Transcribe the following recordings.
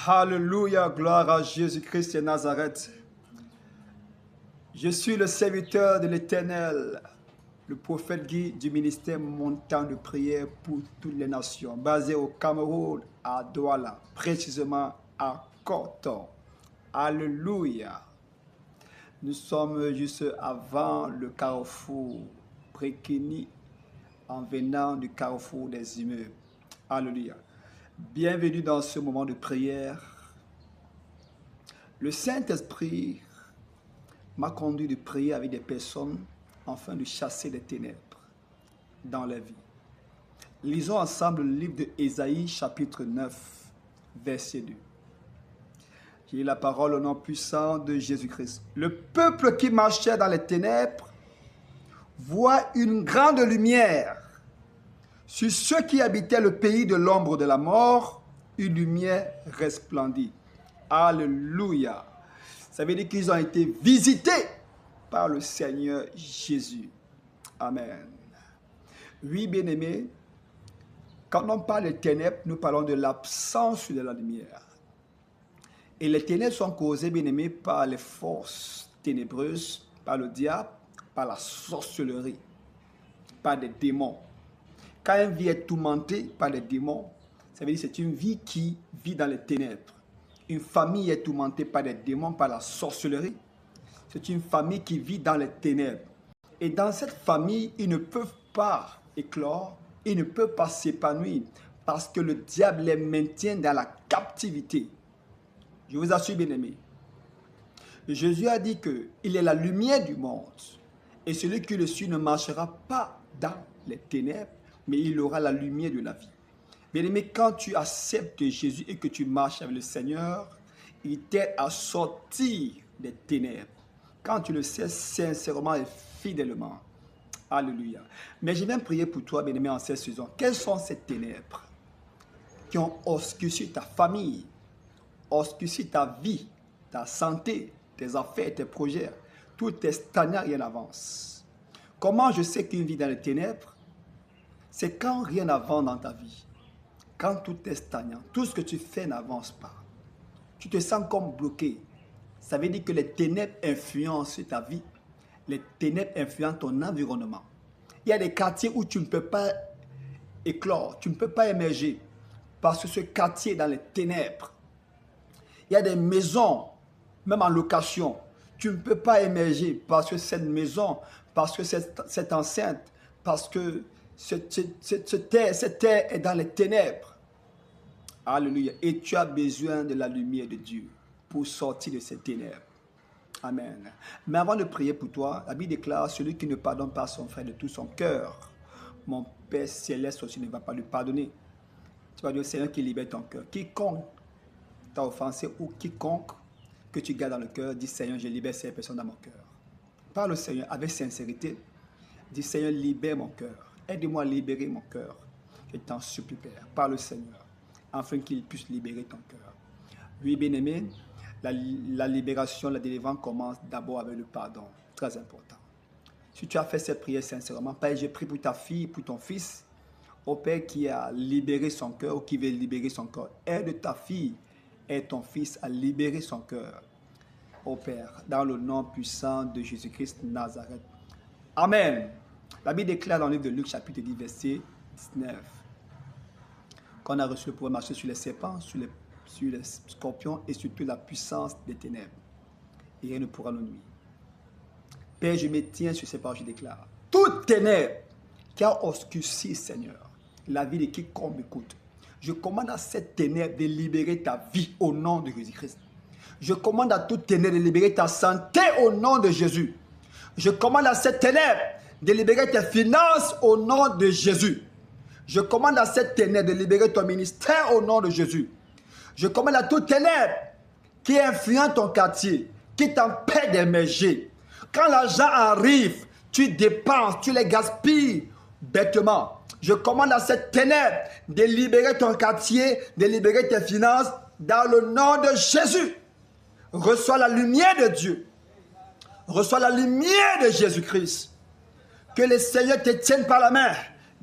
Alléluia, gloire à Jésus-Christ de Nazareth. Je suis le serviteur de l'Éternel, le prophète Guy du ministère montant de prière pour toutes les nations, basé au Cameroun, à Douala, précisément à Korton. Alléluia. Nous sommes juste avant le carrefour Brekini, en venant du carrefour des immeubles. Alléluia. Bienvenue dans ce moment de prière. Le Saint-Esprit m'a conduit de prier avec des personnes afin de chasser les ténèbres dans la vie. Lisons ensemble le livre de Ésaïe, chapitre 9, verset 2. J'ai lu la parole au nom puissant de Jésus-Christ. Le peuple qui marchait dans les ténèbres voit une grande lumière. Sur ceux qui habitaient le pays de l'ombre de la mort, une lumière resplendit. Alléluia. Ça veut dire qu'ils ont été visités par le Seigneur Jésus. Amen. Oui, bien-aimés, quand on parle des ténèbres, nous parlons de l'absence de la lumière. Et les ténèbres sont causées, bien-aimés, par les forces ténébreuses, par le diable, par la sorcellerie, par des démons. Quand une vie est tourmentée par les démons, ça veut dire que c'est une vie qui vit dans les ténèbres. Une famille est tourmentée par des démons, par la sorcellerie. C'est une famille qui vit dans les ténèbres. Et dans cette famille, ils ne peuvent pas éclore, ils ne peuvent pas s'épanouir parce que le diable les maintient dans la captivité. Je vous assure, bien-aimés. Jésus a dit qu'il est la lumière du monde. Et celui qui le suit ne marchera pas dans les ténèbres, mais il aura la lumière de la vie. Bien-aimé, quand tu acceptes Jésus et que tu marches avec le Seigneur, il t'aide à sortir des ténèbres. Quand tu le sais sincèrement et fidèlement. Alléluia. Mais je viens prier pour toi, bien-aimé, en cette saison. Quelles sont ces ténèbres qui ont obscurci ta famille, obscurci ta vie, ta santé, tes affaires, tes projets? Tout est stagnant, rien n'avance. Comment je sais qu'une vie dans les ténèbres? C'est quand rien n'avance dans ta vie. Quand tout est stagnant, tout ce que tu fais n'avance pas. Tu te sens comme bloqué. Ça veut dire que les ténèbres influencent ta vie. Les ténèbres influencent ton environnement. Il y a des quartiers où tu ne peux pas éclore, tu ne peux pas émerger. Parce que ce quartier est dans les ténèbres. Il y a des maisons, même en location. Tu ne peux pas émerger parce que cette maison, parce que cette enceinte, parce que cette terre est dans les ténèbres. Alléluia. Et tu as besoin de la lumière de Dieu pour sortir de ces ténèbres. Amen. Mais avant de prier pour toi, la Bible déclare, celui qui ne pardonne pas son frère de tout son cœur, mon Père céleste aussi ne va pas lui pardonner. Tu vas dire, Seigneur, qui libère ton cœur. Quiconque t'a offensé ou quiconque que tu gardes dans le cœur, dis, Seigneur, je libère ces personnes dans mon cœur. Parle au Seigneur avec sincérité. Dis, Seigneur, libère mon cœur. Aide-moi à libérer mon cœur. Je t'en supplie, Père. Parle au Seigneur, afin qu'il puisse libérer ton cœur. Oui, bien-aimé, la libération, la délivrance commence d'abord avec le pardon. Très important. Si tu as fait cette prière sincèrement, Père, je prie pour ta fille, pour ton fils, au Père qui a libéré son cœur ou qui veut libérer son cœur. Aide ta fille et ton fils à libérer son cœur. Au Père, dans le nom puissant de Jésus-Christ Nazareth. Amen. La Bible déclare dans le livre de Luc, chapitre 10, verset 19, qu'on a reçu le pouvoir marcher sur les serpents, sur les scorpions et sur toute la puissance des ténèbres. Et rien ne pourra nous nuire. Père, je me tiens sur ces paroles, je déclare. Toute ténèbre qui a obscurci, Seigneur, la vie de quiconque m'écoute, je commande à cette ténèbre de libérer ta vie au nom de Jésus-Christ. Je commande à toute ténèbre de libérer ta santé au nom de Jésus. Je commande à cette ténèbre de libérer tes finances au nom de Jésus. Je commande à cette ténèbre de libérer ton ministère au nom de Jésus. Je commande à toute ténèbre qui influence ton quartier, qui t'empêche d'émerger. Quand l'argent arrive, tu dépenses, tu les gaspilles bêtement. Je commande à cette ténèbre de libérer ton quartier, de libérer tes finances dans le nom de Jésus. Reçois la lumière de Dieu. Reçois la lumière de Jésus-Christ. Que le Seigneur te tienne par la main,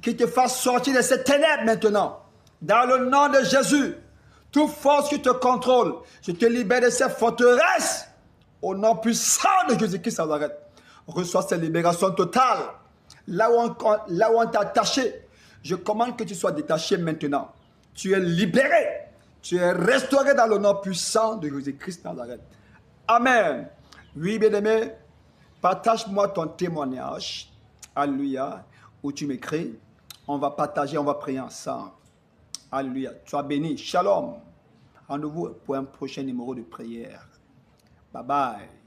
qu'il te fasse sortir de ces ténèbres maintenant. Dans le nom de Jésus, Toute force qui te contrôle, je te libère de ces forteresses. Au nom puissant de Jésus-Christ Nazareth, reçois cette libération totale. Là où on t'a attaché, je commande que tu sois détaché maintenant. Tu es libéré. Tu es restauré dans le nom puissant de Jésus-Christ Nazareth. Amen. Oui, bien-aimé, partage-moi ton témoignage. Alléluia. Où tu m'écris. On va partager, on va prier ensemble. Alléluia. Sois béni. Shalom. Rendez-vous pour un prochain numéro de prière. Bye bye.